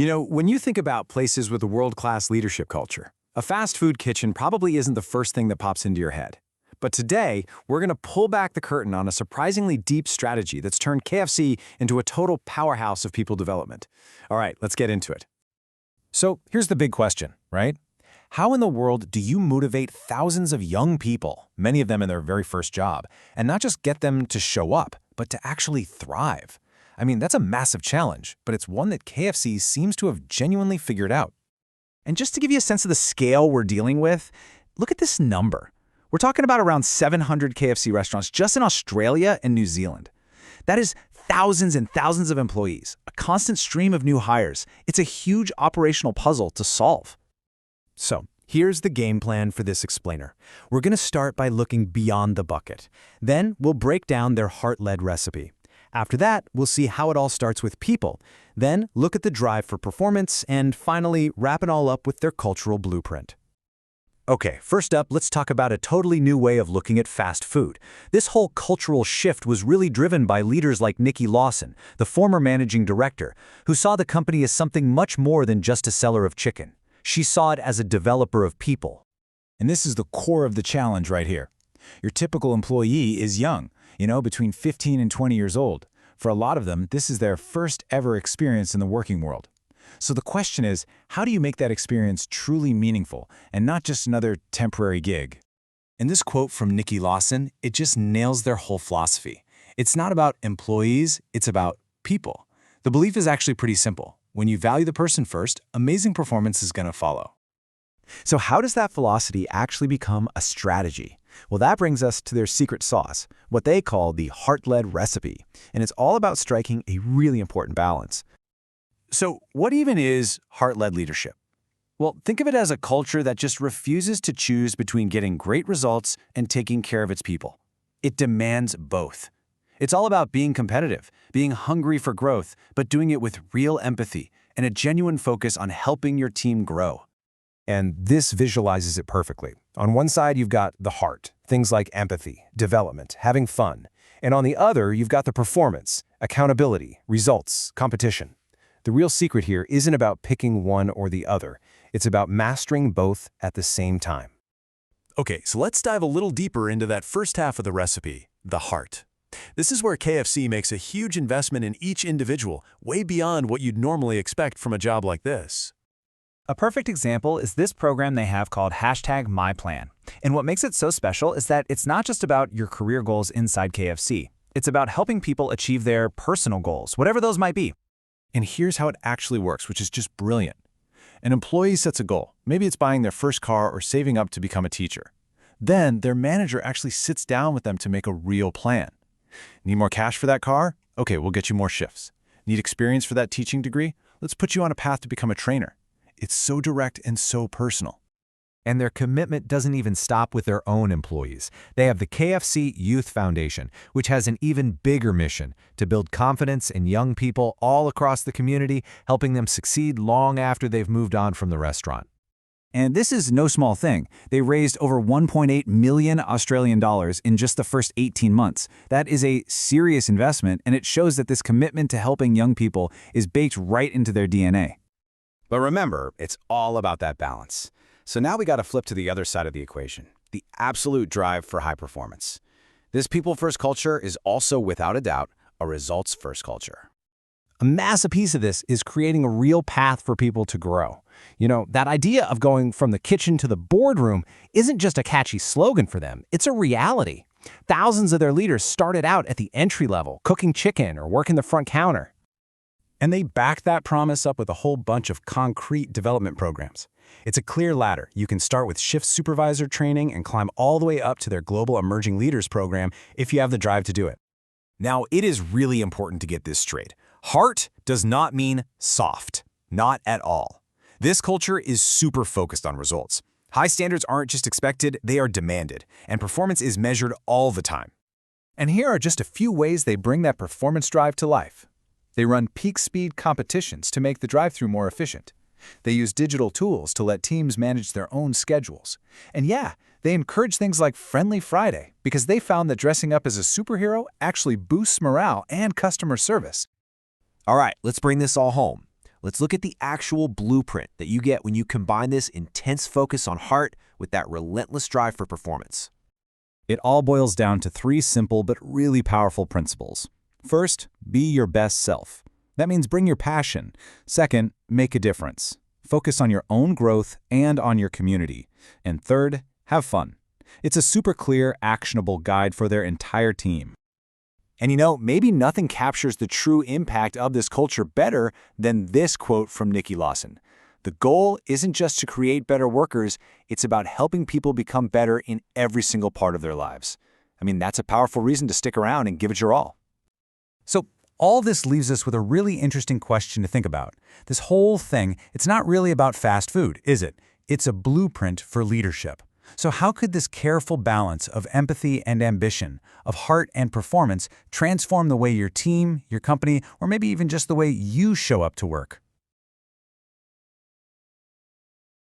When you think about places with a world-class leadership culture, a fast food kitchen probably isn't the first thing that pops into your head. But today, we're going to pull back the curtain on a surprisingly deep strategy that's turned KFC into a total powerhouse of people development. All right, let's get into it. So here's the big question, right? How in the world do you motivate thousands of young people, many of them in their very first job, and not just get them to show up, but to actually thrive? I mean, that's a massive challenge, but it's one that KFC seems to have genuinely figured out. And just to give you a sense of the scale we're dealing with, look at this number. We're talking about around 700 KFC restaurants just in Australia and New Zealand. That is thousands and thousands of employees, a constant stream of new hires. It's a huge operational puzzle to solve. So, here's the game plan for this explainer. We're going to start by looking beyond the bucket. Then, we'll break down their heart-led recipe. After that, we'll see how it all starts with people. Then, look at the drive for performance, and finally, wrap it all up with their cultural blueprint. Okay, first up, let's talk about a totally new way of looking at fast food. This whole cultural shift was really driven by leaders like Nikki Lawson, the former managing director, who saw the company as something much more than just a seller of chicken. She saw it as a developer of people. And this is the core of the challenge right here. Your typical employee is young, between 15 and 20 years old. For a lot of them, this is their first ever experience in the working world. So the question is, how do you make that experience truly meaningful and not just another temporary gig? In this quote from Nikki Lawson, it just nails their whole philosophy. It's not about employees, it's about people. The belief is actually pretty simple. When you value the person first, amazing performance is going to follow. So how does that philosophy actually become a strategy? Well, that brings us to their secret sauce, what they call the heart-led recipe. And it's all about striking a really important balance. So, what even is heart-led leadership? Well, think of it as a culture that just refuses to choose between getting great results and taking care of its people. It demands both. It's all about being competitive, being hungry for growth, but doing it with real empathy and a genuine focus on helping your team grow. And this visualizes it perfectly. On one side, you've got the heart, things like empathy, development, having fun. And on the other, you've got the performance, accountability, results, competition. The real secret here isn't about picking one or the other. It's about mastering both at the same time. Okay, so let's dive a little deeper into that first half of the recipe, the heart. This is where KFC makes a huge investment in each individual, way beyond what you'd normally expect from a job like this. A perfect example is this program they have called #myplan. And what makes it so special is that it's not just about your career goals inside KFC. It's about helping people achieve their personal goals, whatever those might be. And here's how it actually works, which is just brilliant. An employee sets a goal. Maybe it's buying their first car or saving up to become a teacher. Then their manager actually sits down with them to make a real plan. Need more cash for that car? Okay, we'll get you more shifts. Need experience for that teaching degree? Let's put you on a path to become a trainer. It's so direct and so personal. And their commitment doesn't even stop with their own employees. They have the KFC Youth Foundation, which has an even bigger mission to build confidence in young people all across the community, helping them succeed long after they've moved on from the restaurant. And this is no small thing. They raised over 1.8 million Australian dollars in just the first 18 months. That is a serious investment, and it shows that this commitment to helping young people is baked right into their DNA. But remember, it's all about that balance. So now we got to flip to the other side of the equation, the absolute drive for high performance. This people-first culture is also, without a doubt, a results-first culture. A massive piece of this is creating a real path for people to grow. That idea of going from the kitchen to the boardroom isn't just a catchy slogan for them, it's a reality. Thousands of their leaders started out at the entry level, cooking chicken or working the front counter. And they backed that promise up with a whole bunch of concrete development programs. It's a clear ladder. You can start with shift supervisor training and climb all the way up to their Global Emerging Leaders program if you have the drive to do it. Now, it is really important to get this straight. Heart does not mean soft. Not at all. This culture is super focused on results. High standards aren't just expected, they are demanded, and performance is measured all the time. And here are just a few ways they bring that performance drive to life. They run peak speed competitions to make the drive-thru more efficient. They use digital tools to let teams manage their own schedules. And yeah, they encourage things like Friendly Friday because they found that dressing up as a superhero actually boosts morale and customer service. All right, let's bring this all home. Let's look at the actual blueprint that you get when you combine this intense focus on heart with that relentless drive for performance. It all boils down to 3 simple but really powerful principles. First, be your best self. That means bring your passion. Second, make a difference. Focus on your own growth and on your community. And third, have fun. It's a super clear, actionable guide for their entire team. And maybe nothing captures the true impact of this culture better than this quote from Nikki Lawson. The goal isn't just to create better workers, it's about helping people become better in every single part of their lives. That's a powerful reason to stick around and give it your all. So, all this leaves us with a really interesting question to think about. This whole thing, it's not really about fast food, is it? It's a blueprint for leadership. So how could this careful balance of empathy and ambition, of heart and performance, transform the way your team, your company, or maybe even just the way you show up to work?